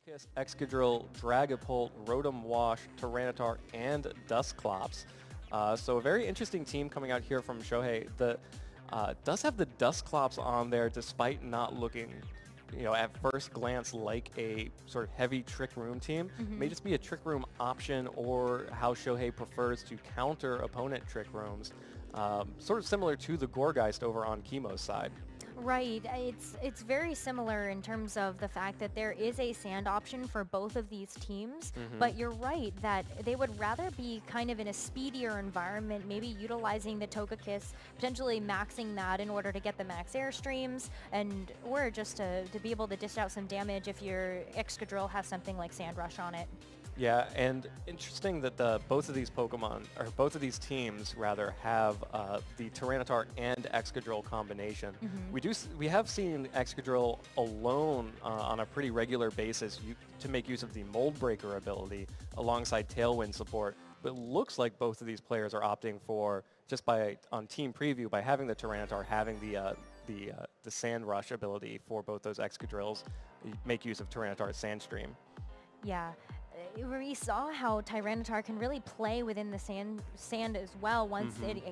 Togekiss, Excadrill, Dragapult, Rotom Wash, Tyranitar, and Dusclops. So a very interesting team coming out here from Shohei. Does have the Dusclops on there despite not looking, at first glance like a sort of heavy Trick Room team. May just be a Trick Room option or how Shohei prefers to counter opponent Trick Rooms. Sort of similar to the Gourgeist over on Kimo's side. Right. It's very similar in terms of the fact that there is a sand option for both of these teams, but you're right that they would rather be kind of in a speedier environment, maybe utilizing the Togekiss, potentially maxing that in order to get the max airstreams, or just to be able to dish out some damage if your Excadrill has something like Sand Rush on it. Yeah, and interesting that both of these teams rather have the Tyranitar and Excadrill combination. We have seen Excadrill alone on a pretty regular basis to make use of the Mold Breaker ability alongside Tailwind support. But it looks like both of these players are opting for, just on Team Preview, by having the Tyranitar, having the Sand Rush ability for both those Excadrills, make use of Tyranitar's Sandstream. Yeah. We saw how Tyranitar can really play within the sand as well once it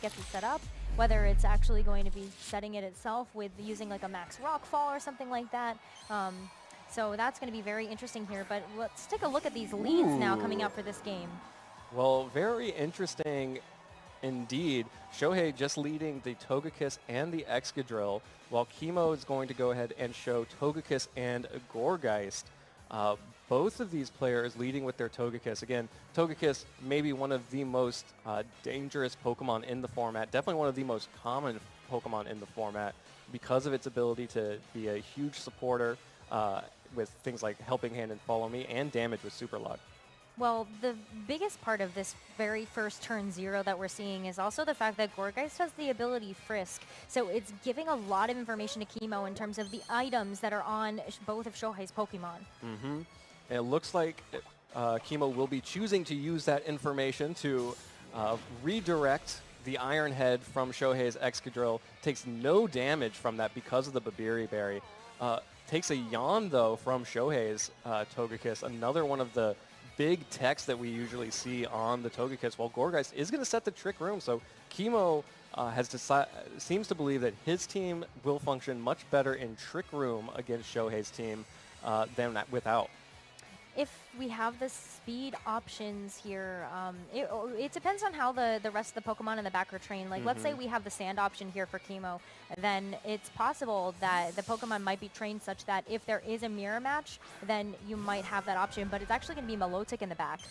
gets it set up, whether it's actually going to be setting it itself with using like a max rockfall or something like that. So that's going to be very interesting here, but let's take a look at these leads now coming out for this game. Well, very interesting indeed. Shohei just leading the Togekiss and the Excadrill, while Kimo is going to go ahead and show Togekiss and Gourgeist. Both of these players leading with their Togekiss. Again, Togekiss may be one of the most dangerous Pokemon in the format, definitely one of the most common Pokemon in the format because of its ability to be a huge supporter with things like Helping Hand and Follow Me and damage with Super Luck. Well, the biggest part of this very first turn 0 that we're seeing is also the fact that Gourgeist has the ability Frisk. So it's giving a lot of information to Kimo in terms of the items that are on both of Shohei's Pokemon. And it looks like Kimo will be choosing to use that information to redirect the Iron Head from Shohei's Excadrill. Takes no damage from that because of the Babiri Berry. Takes a Yawn, though, from Shohei's Togekiss, another one of the big techs that we usually see on the Togekiss, while Gourgeist is going to set the Trick Room. So Kimo seems to believe that his team will function much better in Trick Room against Shohei's team than without. If we have the speed options here, it depends on how the rest of the Pokemon in the back are trained. Like, let's say we have the sand option here for Kimo, then it's possible that the Pokemon might be trained such that if there is a mirror match, then you might have that option, but it's actually going to be Milotic in the back.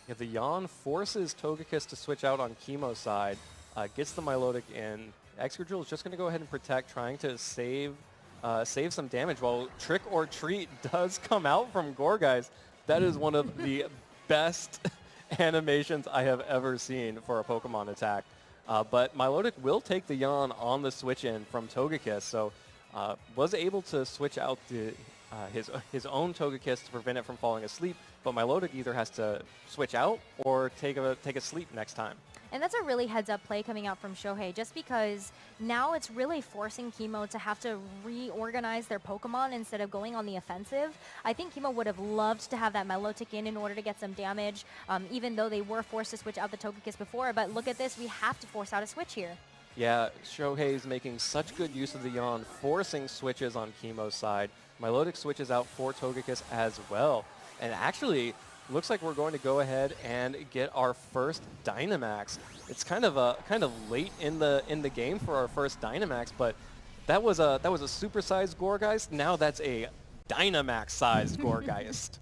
Yeah, the Yawn forces Togekiss to switch out on Kimo's side, gets the Milotic in. Excadrill is just going to go ahead and protect, trying to save some damage, while Trick or Treat does come out from Gourgeist. That is one of the best animations I have ever seen for a Pokemon attack. But Milotic will take the Yawn on the switch-in from Togekiss, so was able to switch out his own Togekiss to prevent it from falling asleep, but Milotic either has to switch out or take a sleep next time. And that's a really heads-up play coming out from Shohei, just because now it's really forcing Kimo to have to reorganize their Pokemon instead of going on the offensive. I think Kimo would have loved to have that Milotic in order to get some damage, even though they were forced to switch out the Togekiss before. But look at this, we have to force out a switch here. Yeah, Shohei's making such good use of the Yawn, forcing switches on Kimo's side. Milotic switches out for Togekiss as well. And actually, looks like we're going to go ahead and get our first Dynamax. It's kind of late in the game for our first Dynamax, but that was a supersized Gourgeist. Now that's a Dynamax-sized Gourgeist.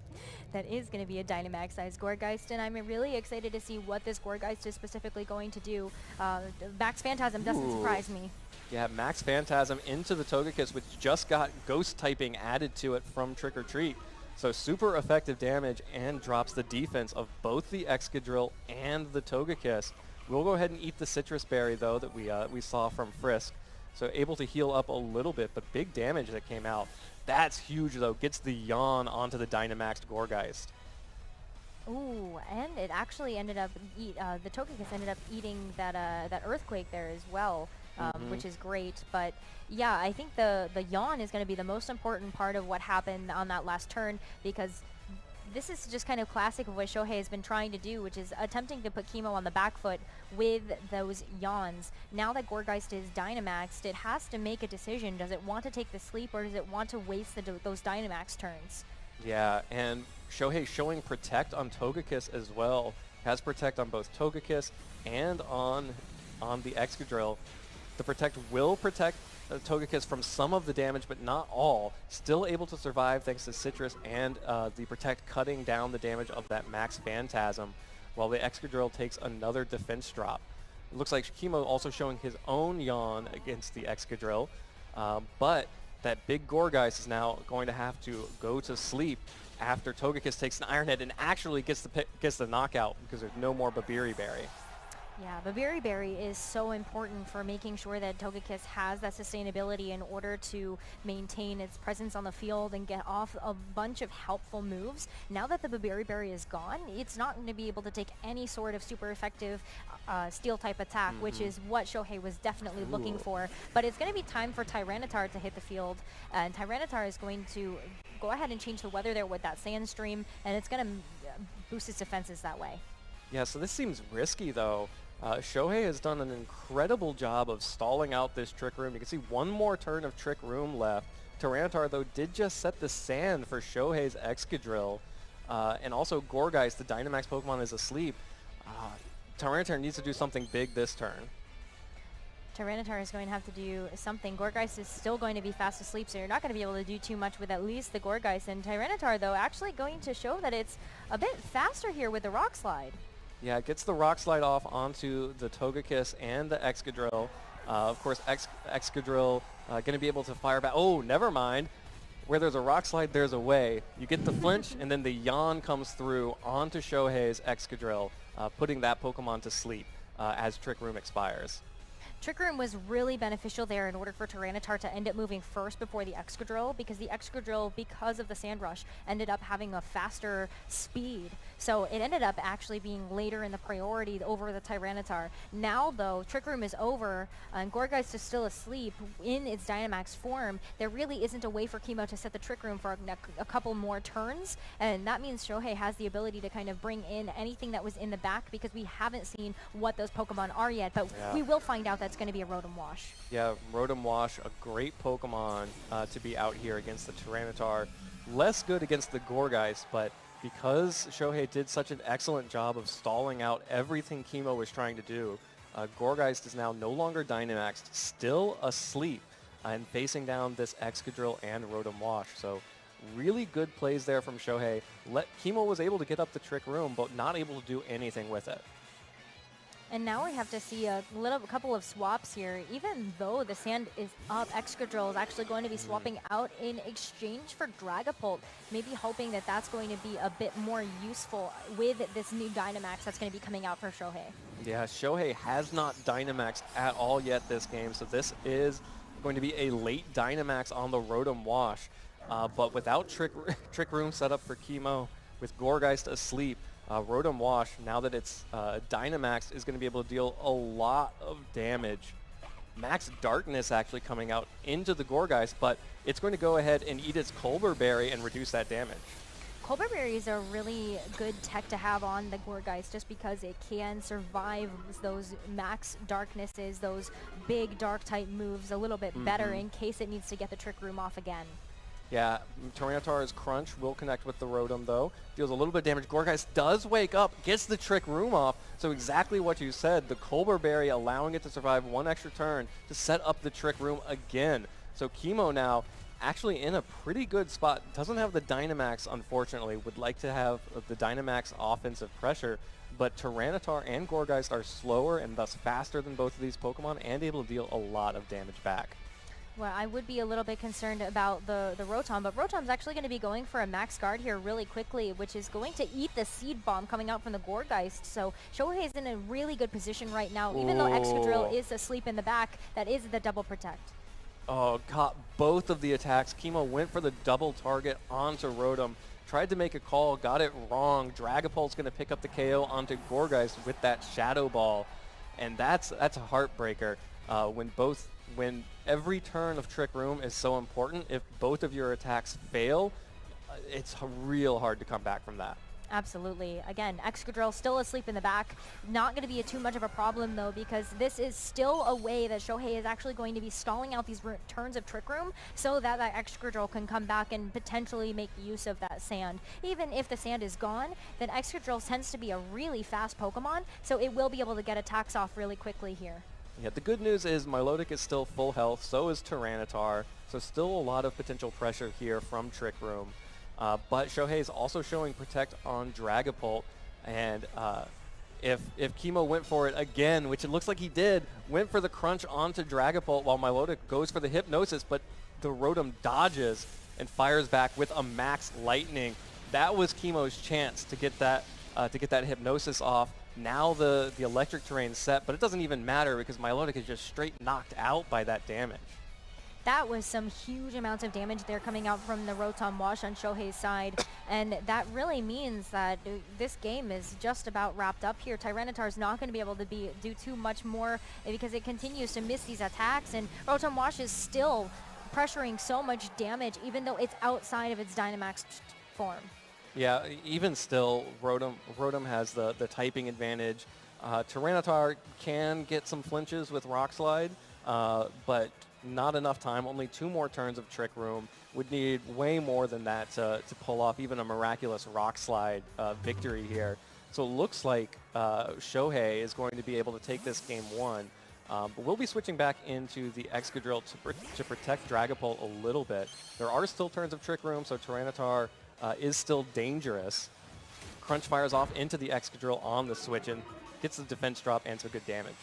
That is going to be a Dynamax-sized Gourgeist, and I'm really excited to see what this Gourgeist is specifically going to do. Max Phantasm doesn't surprise me. Yeah, Max Phantasm into the Togekiss, which just got Ghost typing added to it from Trick or Treat. So super effective damage and drops the defense of both the Excadrill and the Togekiss. We'll go ahead and eat the Citrus Berry, though, that we saw from Frisk. So able to heal up a little bit, but big damage that came out. That's huge, though. Gets the Yawn onto the Dynamaxed Gourgeist. Ooh, and it actually ended up, the Togekiss ended up eating that Earthquake there as well. which is great. But yeah, I think the yawn is going to be the most important part of what happened on that last turn, because this is just kind of classic of what Shohei has been trying to do, which is attempting to put Kimo on the back foot with those yawns. Now that Gourgeist is Dynamaxed, it has to make a decision. Does it want to take the sleep, or does it want to waste those Dynamax turns? Yeah, and Shohei showing Protect on Togekiss as well. Has Protect on both Togekiss and on the Excadrill. The Protect will protect Togekiss from some of the damage, but not all. Still able to survive thanks to Citrus and the Protect cutting down the damage of that Max Phantasm, while the Excadrill takes another defense drop. It looks like Kimo also showing his own yawn against the Excadrill, but that big Gourgeist is now going to have to go to sleep after Togekiss takes an Iron Head and actually gets the knockout, because there's no more Babiri Berry. Yeah, the Berry Berry is so important for making sure that Togekiss has that sustainability in order to maintain its presence on the field and get off a bunch of helpful moves. Now that the Berry Berry is gone, it's not going to be able to take any sort of super effective steel-type attack, which is what Shohei was definitely looking for. But it's going to be time for Tyranitar to hit the field, and Tyranitar is going to go ahead and change the weather there with that Sandstream, and it's going to boost its defenses that way. Yeah, so this seems risky, though. Shohei has done an incredible job of stalling out this Trick Room. You can see one more turn of Trick Room left. Tyranitar, though, did just set the sand for Shohei's Excadrill. And also Gourgeist, the Dynamax Pokemon, is asleep. Tyranitar needs to do something big this turn. Tyranitar is going to have to do something. Gourgeist is still going to be fast asleep, so you're not going to be able to do too much with at least the Gourgeist. And Tyranitar, though, actually going to show that it's a bit faster here with the Rock Slide. Yeah, it gets the Rock Slide off onto the Togekiss and the Excadrill. Of course, Excadrill going to be able to fire back. Oh, never mind. Where there's a Rock Slide, there's a way. You get the flinch, and then the yawn comes through onto Shohei's Excadrill, putting that Pokemon to sleep as Trick Room expires. Trick Room was really beneficial there in order for Tyranitar to end up moving first before the Excadrill, because the Excadrill, because of the Sand Rush, ended up having a faster speed. So it ended up actually being later in the priority over the Tyranitar. Now, though, Trick Room is over and Gourgeist is still asleep in its Dynamax form, there really isn't a way for Kimo to set the Trick Room for a couple more turns, and that means Shohei has the ability to kind of bring in anything that was in the back, because we haven't seen what those Pokemon are yet, but we will find out that's going to be a Rotom Wash. Yeah, Rotom Wash, a great Pokemon to be out here against the Tyranitar. Less good against the Gourgeist, but because Shohei did such an excellent job of stalling out everything Kimo was trying to do, Gourgeist is now no longer Dynamaxed, still asleep, and facing down this Excadrill and Rotom Wash. So really good plays there from Shohei. Kimo was able to get up the Trick Room, but not able to do anything with it. And now we have to see a couple of swaps here. Even though the sand is up, Excadrill is actually going to be swapping out in exchange for Dragapult, maybe hoping that that's going to be a bit more useful with this new Dynamax that's going to be coming out for Shohei. Yeah, Shohei has not Dynamaxed at all yet this game, so this is going to be a late Dynamax on the Rotom Wash. But without Trick Room set up for Kimo, with Gourgeist asleep, Rotom Wash, now that it's Dynamax, is going to be able to deal a lot of damage. Max Darkness actually coming out into the Gourgeist, but it's going to go ahead and eat its Colbur Berry and reduce that damage. Colbur Berry is a really good tech to have on the Gourgeist, just because it can survive those Max Darknesses, those big Dark-type moves a little bit better in case it needs to get the Trick Room off again. Yeah, Tyranitar's Crunch will connect with the Rotom, though. Deals a little bit of damage. Gourgeist does wake up, gets the Trick Room off. So exactly what you said, the Colbur Berry allowing it to survive one extra turn to set up the Trick Room again. So Kimo now actually in a pretty good spot. Doesn't have the Dynamax, unfortunately. Would like to have the Dynamax offensive pressure. But Tyranitar and Gourgeist are slower and thus faster than both of these Pokemon and able to deal a lot of damage back. Well, I would be a little bit concerned about the Rotom, but Rotom's actually going to be going for a Max Guard here really quickly, which is going to eat the Seed Bomb coming out from the Gourgeist. So Shohei is in a really good position right now, even though Excadrill is asleep in the back. That is the double protect. Oh, caught both of the attacks. Kimo went for the double target onto Rotom. Tried to make a call, got it wrong. Dragapult's going to pick up the KO onto Gourgeist with that Shadow Ball. And that's a heartbreaker. When every turn of Trick Room is so important, if both of your attacks fail, it's real hard to come back from that. Absolutely. Again, Excadrill still asleep in the back. Not going to be too much of a problem, though, because this is still a way that Shohei is actually going to be stalling out these turns of Trick Room so that Excadrill can come back and potentially make use of that sand. Even if the sand is gone, then Excadrill tends to be a really fast Pokemon, so it will be able to get attacks off really quickly here. Yeah, the good news is Milotic is still full health, so is Tyranitar, so still a lot of potential pressure here from Trick Room. But Shohei is also showing Protect on Dragapult, and if Kimo went for it again, which it looks like he did, went for the crunch onto Dragapult while Milotic goes for the Hypnosis, but the Rotom dodges and fires back with a Max Lightning. That was Kimo's chance to get that Hypnosis off. Now the Electric Terrain's set, but it doesn't even matter because Milotic is just straight knocked out by that damage. That was some huge amounts of damage there coming out from the Rotom Wash on Shohei's side, and that really means that this game is just about wrapped up here. Tyranitar is not going to be able to do too much more because it continues to miss these attacks, and Rotom Wash is still pressuring so much damage even though it's outside of its Dynamax form. Yeah, even still, Rotom has the typing advantage. Tyranitar can get some flinches with Rock Slide, but not enough time. Only 2 more turns of Trick Room. Would need way more than that to pull off even a miraculous Rock Slide victory here. So it looks like Shohei is going to be able to take this game 1. But we'll be switching back into the Excadrill to protect Dragapult a little bit. There are still turns of Trick Room, so Tyranitar is still dangerous. Crunch fires off into the Excadrill on the switch and gets the defense drop and some good damage.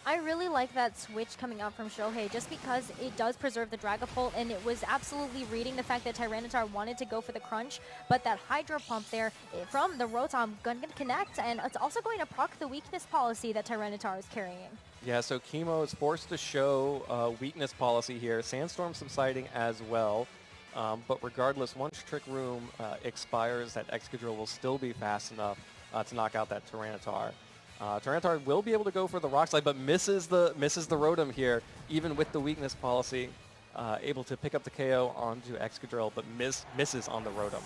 I really like that switch coming out from Shohei just because it does preserve the Dragapult, and it was absolutely reading the fact that Tyranitar wanted to go for the crunch, but that Hydro Pump there from the Rotom going to connect, and it's also going to proc the weakness policy that Tyranitar is carrying. Yeah, so Kimo is forced to show weakness policy here. Sandstorm subsiding as well, but regardless, once Trick Room expires, that Excadrill will still be fast enough to knock out that Tyranitar. Tyranitar will be able to go for the Rock Slide, but misses the Rotom here, even with the weakness policy. Able to pick up the KO onto Excadrill, but misses on the Rotom.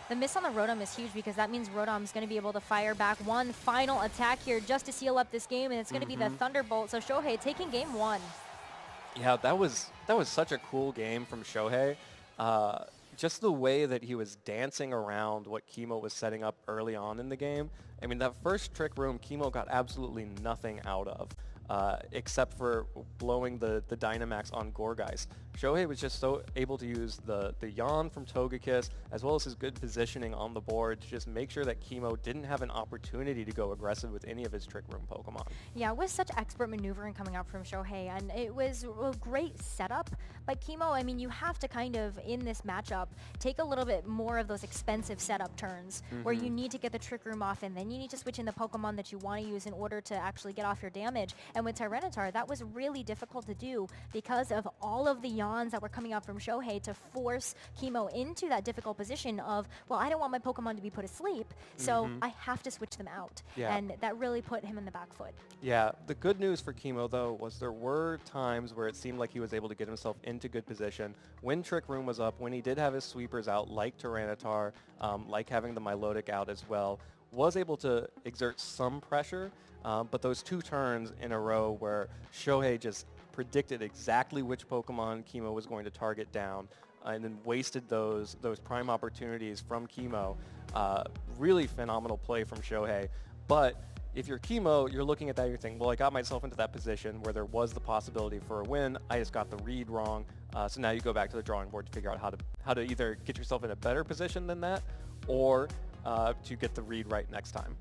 The miss on the Rotom is huge because that means Rotom's going to be able to fire back one final attack here just to seal up this game, and it's going to be the Thunderbolt. So Shohei taking game 1. Yeah, that was such a cool game from Shohei. Just the way that he was dancing around what Kimo was setting up early on in the game. I mean, that first Trick Room, Kimo got absolutely nothing out of, except for blowing the Dynamax on Gourgeist. Shohei was just so able to use the yawn from Togekiss, as well as his good positioning on the board to just make sure that Kimo didn't have an opportunity to go aggressive with any of his Trick Room Pokemon. Yeah, it was such expert maneuvering coming out from Shohei, and it was a great setup by Kimo. I mean, you have to kind of, in this matchup, take a little bit more of those expensive setup turns where you need to get the Trick Room off, and then you need to switch in the Pokemon that you want to use in order to actually get off your damage. And with Tyranitar, that was really difficult to do because of all of the yawns that were coming out from Shohei to force Kimo into that difficult position of, well, I don't want my Pokemon to be put asleep, so I have to switch them out. Yeah. And that really put him in the back foot. Yeah, the good news for Kimo, though, was there were times where it seemed like he was able to get himself into good position. When Trick Room was up, when he did have his sweepers out, like Tyranitar, like having the Milotic out as well, was able to exert some pressure, but those 2 turns in a row where Shohei just predicted exactly which Pokemon Kimo was going to target down and then wasted those prime opportunities from Kimo. Really phenomenal play from Shohei. But if you're Kimo, you're looking at that and you're thinking, well, I got myself into that position where there was the possibility for a win. I just got the read wrong. So now you go back to the drawing board to figure out how to either get yourself in a better position than that or to get the read right next time.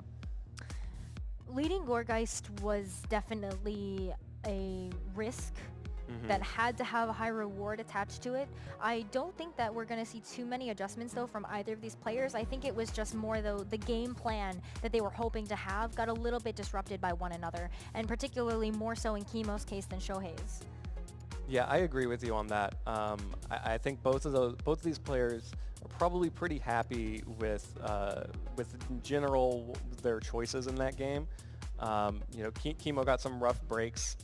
Leading Gourgeist was definitely a risk that had to have a high reward attached to it. I don't think that we're going to see too many adjustments, though, from either of these players. I think it was just more, though, the game plan that they were hoping to have got a little bit disrupted by one another, and particularly more so in Kimo's case than Shohei's. Yeah, I agree with you on that. I think both of these players are probably pretty happy with in general their choices in that game. You know, Kimo got some rough breaks,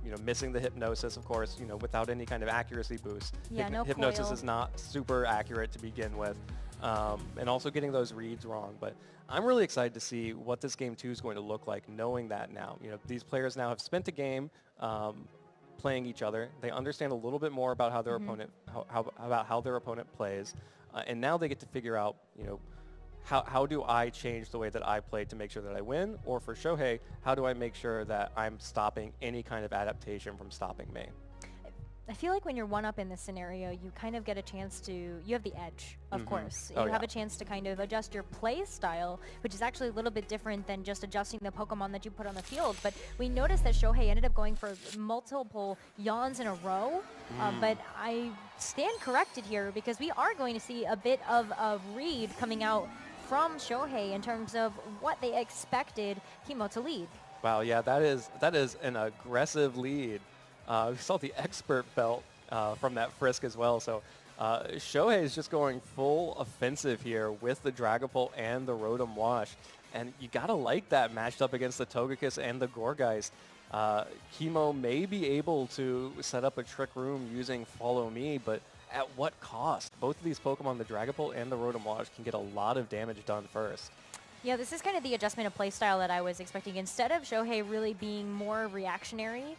you know, missing the hypnosis, of course, you know, without any kind of accuracy boost. Yeah, no Hypnosis coil. is not super accurate to begin with, and also getting those reads wrong. But I'm really excited to see what this game 2 is going to look like, knowing that now. You know, these players now have spent a game playing each other. They understand a little bit more about how their opponent, about how their opponent plays, and now they get to figure out, you know, how do I change the way that I play to make sure that I win? Or for Shohei, how do I make sure that I'm stopping any kind of adaptation from stopping me? I feel like when you're one up in this scenario, you kind of get a chance to, you have the edge, of course. Oh, You have yeah. a chance to kind of adjust your play style, which is actually a little bit different than just adjusting the Pokemon that you put on the field. But we noticed that Shohei ended up going for multiple yawns in a row. But I stand corrected here because we are going to see a bit of a read coming out from Shohei in terms of what they expected Kimo to lead. Wow, yeah, that is an aggressive lead. We saw the expert belt from that Frisk as well. So Shohei is just going full offensive here with the Dragapult and the Rotom Wash. And you got to like that matched up against the Togekiss and the Gourgeist. Kimo may be able to set up a Trick Room using Follow Me, but at what cost? Both of these Pokemon, the Dragapult and the Rotom Wash, can get a lot of damage done first. Yeah, this is kind of the adjustment of playstyle that I was expecting. Instead of Shohei really being more reactionary,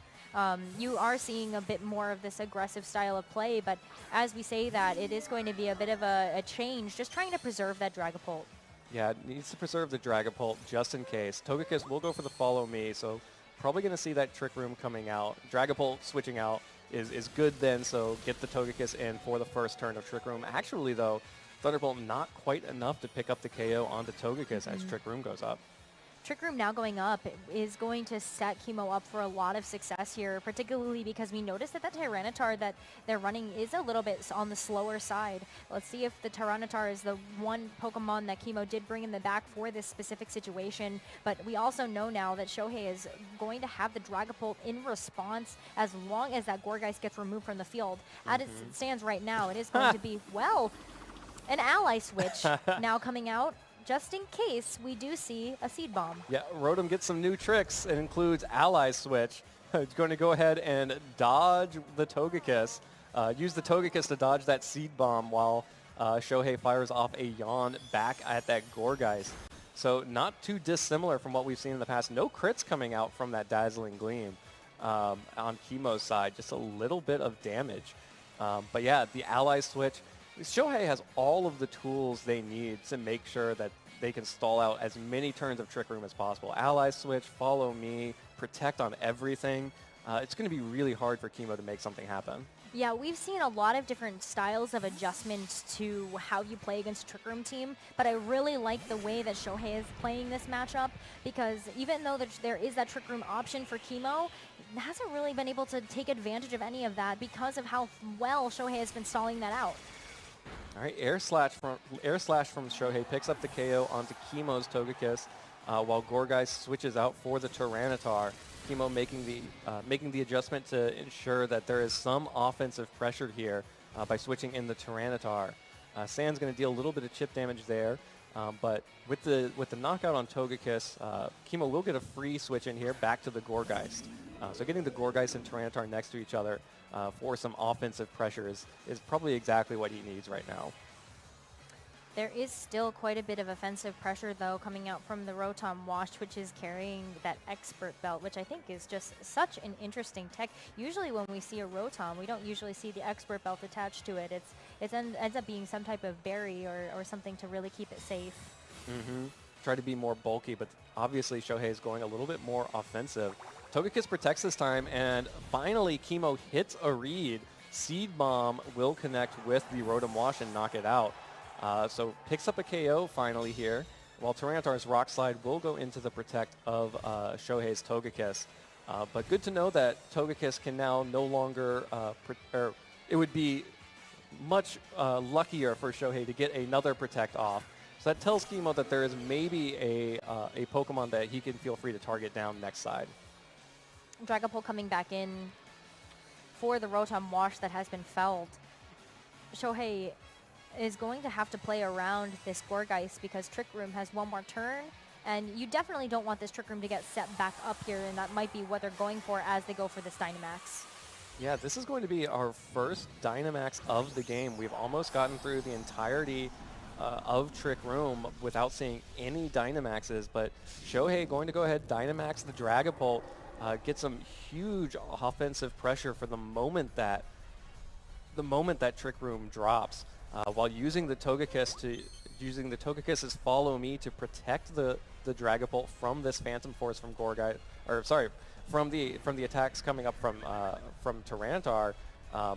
you are seeing a bit more of this aggressive style of play, but as we say that, it is going to be a bit of a change, just trying to preserve that Dragapult. Yeah, it needs to preserve the Dragapult just in case. Togekiss will go for the Follow Me, so probably going to see that Trick Room coming out. Dragapult switching out is good then, so get the Togekiss in for the first turn of Trick Room. Actually, though, Thunderbolt not quite enough to pick up the KO onto Togekiss as Trick Room goes up. Trick Room now going up is going to set Kimo up for a lot of success here, particularly because we noticed that that Tyranitar that they're running is a little bit on the slower side. Let's see if the Tyranitar is the one Pokemon that Kimo did bring in the back for this specific situation, but we also know now that Shohei is going to have the Dragapult in response as long as that Gourgeist gets removed from the field. As it stands right now, it is going to be, well, an ally switch now coming out, just in case we do see a Seed Bomb. Yeah, Rotom gets some new tricks. It includes Ally Switch. It's going to go ahead and dodge the Togekiss. Use the Togekiss to dodge that Seed Bomb while Shohei fires off a Yawn back at that Gourgeist. So not too dissimilar from what we've seen in the past. No crits coming out from that Dazzling Gleam on Kimo's side. Just a little bit of damage. But yeah, the Ally Switch. Shohei has all of the tools they need to make sure that they can stall out as many turns of Trick Room as possible. Ally Switch, Follow Me, Protect on everything. It's going to be really hard for Kimo to make something happen. Yeah, we've seen a lot of different styles of adjustments to how you play against a Trick Room team, but I really like the way that Shohei is playing this matchup because even though there is that Trick Room option for Kimo, he hasn't really been able to take advantage of any of that because of how well Shohei has been stalling that out. All right, Air Slash from Shohei picks up the KO onto Kimo's Togekiss, while Gourgeist switches out for the Tyranitar. Kimo making the adjustment to ensure that there is some offensive pressure here by switching in the Tyranitar. Sand's going to deal a little bit of chip damage there, but with the knockout on Togekiss, Kimo will get a free switch in here back to the Gourgeist. So getting the Gourgeist and Tyranitar next to each other for some offensive pressure is probably exactly what he needs right now. There is still quite a bit of offensive pressure, though, coming out from the Rotom Wash, which is carrying that Expert Belt, which I think is just such an interesting tech. Usually when we see a Rotom, we don't usually see the Expert Belt attached to it. It ends up being some type of berry or something to really keep it safe. Try to be more bulky, but obviously Shohei is going a little bit more offensive. Togekiss protects this time, and finally Kimo hits a read. Seed Bomb will connect with the Rotom Wash and knock it out. So picks up a KO finally here, while Tyranitar's Rock Slide will go into the protect of Shohei's Togekiss. But good to know that Togekiss can now no longer, it would be much luckier for Shohei to get another protect off. So that tells Kimo that there is maybe a Pokemon that he can feel free to target down next side. Dragapult coming back in for the Rotom Wash that has been felled. Shohei is going to have to play around this Gourgeist because Trick Room has one more turn, And you definitely don't want this Trick Room to get set back up here, and that might be what they're going for as they go for this Dynamax. Yeah, this is going to be our first Dynamax of the game. We've almost gotten through the entirety of Trick Room without seeing any Dynamaxes, but Shohei going to go ahead, Dynamax the Dragapult, get some huge offensive pressure for the moment that Trick Room drops, while using the Togekiss's Follow Me to protect the Dragapult from this Phantom Force from Gourgeist, or sorry, from the attacks coming up from Tyranitar.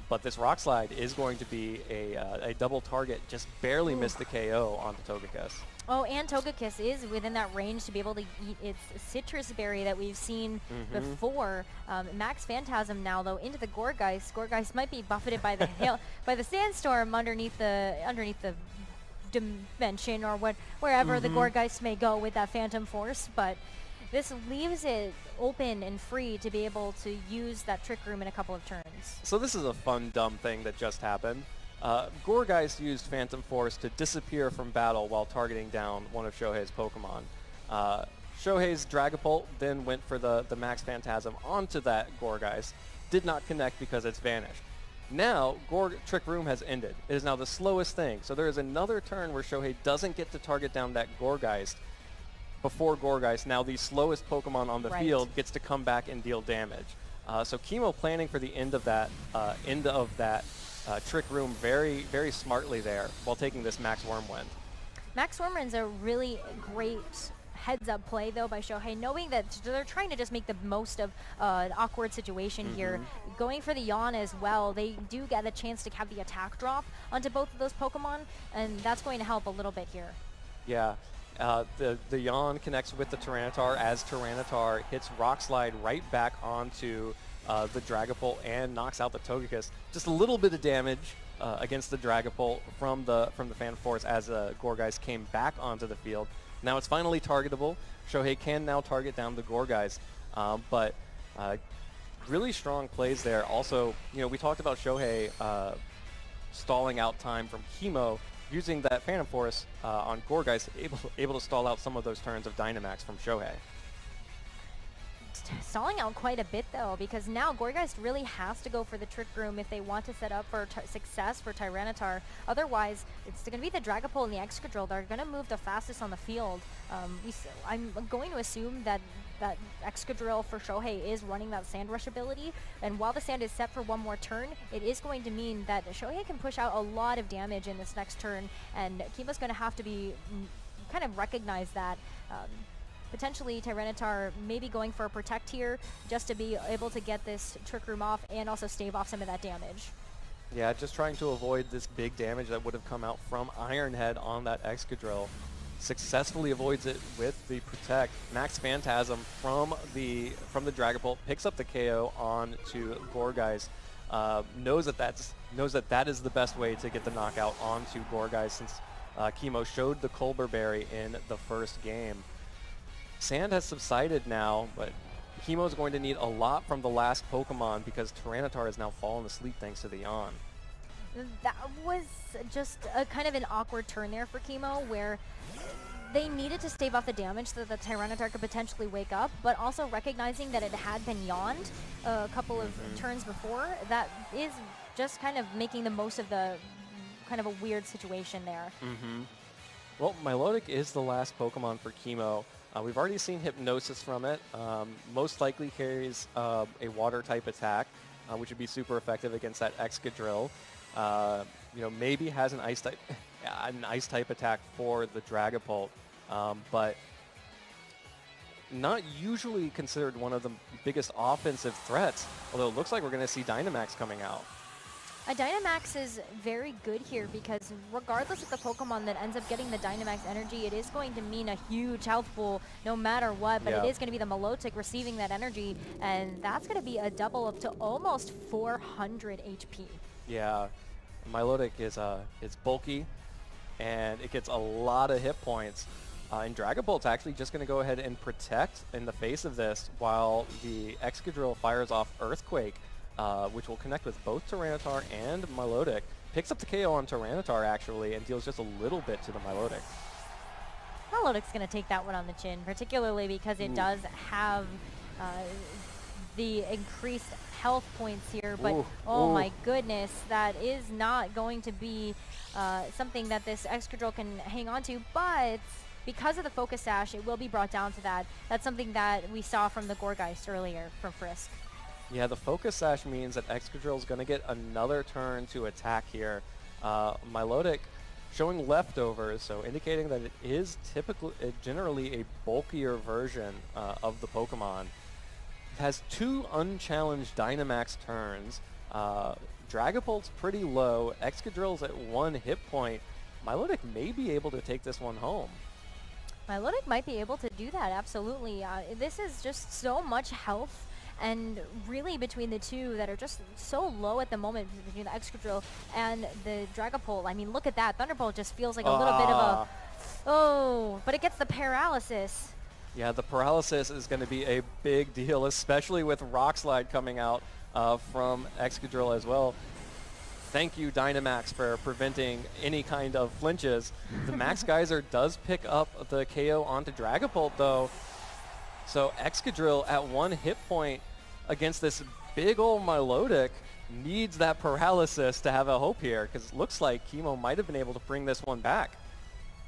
But this Rock Slide is going to be a double target, just barely missed the KO on the Togekiss. Oh, and Togekiss is within that range to be able to eat its Citrus Berry that we've seen before. Max Phantasm now, though, into the Gourgeist. Gourgeist might be buffeted by the by the Sandstorm underneath the dimension or wherever the Gourgeist may go with that Phantom Force, but this leaves it open and free to be able to use that Trick Room in a couple of turns. So this is a fun, dumb thing that just happened. Gourgeist used Phantom Force to disappear from battle while targeting down one of Shohei's Pokemon. Shohei's Dragapult then went for the Max Phantasm onto that Gourgeist. Did not connect because it's vanished. Now, Trick Room has ended. It is now the slowest thing. So there is another turn where Shohei doesn't get to target down that Gourgeist before Gourgeist, now the slowest Pokemon on the field, gets to come back and deal damage. So Kimo planning for the end of that Trick Room very, very smartly there while taking this Max Wormwind. Max Wormwind's a really great heads-up play, though, by Shohei, knowing that they're trying to just make the most of an awkward situation here. Going for the Yawn as well, they do get a chance to have the attack drop onto both of those Pokemon, and that's going to help a little bit here. Yeah. The Yawn connects with the Tyranitar as Tyranitar hits Rock Slide right back onto the Dragapult and knocks out the Togekiss. Just a little bit of damage against the Dragapult from the Phantom Force as Gourgeist came back onto the field. Now it's finally targetable. Shohei can now target down the Gourgeist, but really strong plays there. Also, we talked about Shohei stalling out time from Kimo, using that Phantom Force on Gourgeist, able to stall out some of those turns of Dynamax from Shohei. Stalling out quite a bit, though, because now Gourgeist really has to go for the Trick Room if they want to set up for success for Tyranitar. Otherwise, it's going to be the Dragapult and the Excadrill that are going to move the fastest on the field. I'm going to assume that Excadrill for Shohei is running that Sand Rush ability, and while the Sand is set for one more turn, it is going to mean that Shohei can push out a lot of damage in this next turn, and Kimo's going to have to be kind of recognize that. Potentially Tyranitar maybe going for a Protect here just to be able to get this Trick Room off and also stave off some of that damage. Yeah, just trying to avoid this big damage that would have come out from Iron Head on that Excadrill. Successfully avoids it with the Protect. Max Phantasm from the Dragapult picks up the KO onto Gourgeist. Knows that is the best way to get the knockout onto Gourgeist, since Kimo showed the Colbur Berry in the first game. Sand has subsided now, but Kimo's going to need a lot from the last Pokemon because Tyranitar has now fallen asleep thanks to the Yawn. That was just a kind of an awkward turn there for Kimo, where they needed to stave off the damage so that the Tyranitar could potentially wake up, but also recognizing that it had been yawned a couple of turns before. That is just kind of making the most of the kind of a weird situation there. Well, Milotic is the last Pokemon for Kimo. We've already seen Hypnosis from it. Most likely carries a Water-type attack, which would be super effective against that Excadrill. Maybe has an Ice-type attack for the Dragapult, but not usually considered one of the biggest offensive threats. Although it looks like we're going to see Dynamax coming out. A Dynamax is very good here because regardless of the Pokemon that ends up getting the Dynamax energy, it is going to mean a huge health pool no matter what, but it is going to be the Milotic receiving that energy, and that's going to be a double up to almost 400 HP. Yeah, Milotic is bulky, and it gets a lot of hit points. And Dragapult's actually just going to go ahead and protect in the face of this while the Excadrill fires off Earthquake, which will connect with both Tyranitar and Milotic. Picks up the KO on Tyranitar, actually, and deals just a little bit to the Milotic. Melodic's going to take that one on the chin, particularly because it does have the increased health points here. But oh my goodness, that is not going to be something that this Excadrill can hang on to. But because of the Focus Sash, it will be brought down to that. That's something that we saw from the Gourgeist earlier from Frisk. Yeah, the Focus Sash means that Excadrill is going to get another turn to attack here. Milotic showing leftovers, so indicating that it is generally a bulkier version of the Pokemon. It has 2 unchallenged Dynamax turns. Dragapult's pretty low. Excadrill's at 1 hit point. Milotic may be able to take this one home. Milotic might be able to do that, absolutely. This is just so much health, and really between the two that are just so low at the moment, between the Excadrill and the Dragapult. I mean, look at that. Thunderbolt just feels like a little bit of a... but it gets the paralysis. Yeah, the paralysis is going to be a big deal, especially with Rock Slide coming out from Excadrill as well. Thank you, Dynamax, for preventing any kind of flinches. The Max Geyser does pick up the KO onto Dragapult, though. So Excadrill at 1 hit point against this big ol' Milotic needs that paralysis to have a hope here, because it looks like Kimo might have been able to bring this one back.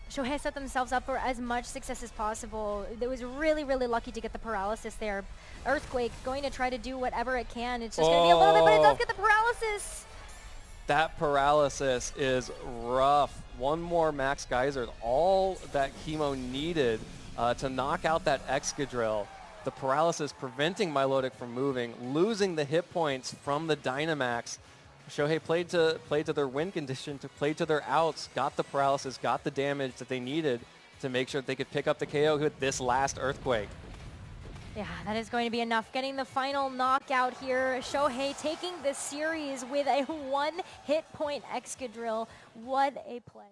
Shohei set themselves up for as much success as possible. It was really, really lucky to get the paralysis there. Earthquake going to try to do whatever it can. It's just going to be a little bit, but it does get the paralysis. That paralysis is rough. One more Max Geyser, all that Kimo needed to knock out that Excadrill. The paralysis preventing Milotic from moving, losing the hit points from the Dynamax. Shohei played to their win condition, played to their outs, got the paralysis, got the damage that they needed to make sure that they could pick up the KO with this last Earthquake. Yeah, that is going to be enough. Getting the final knockout here. Shohei taking this series with a 1 hit point Excadrill. What a play.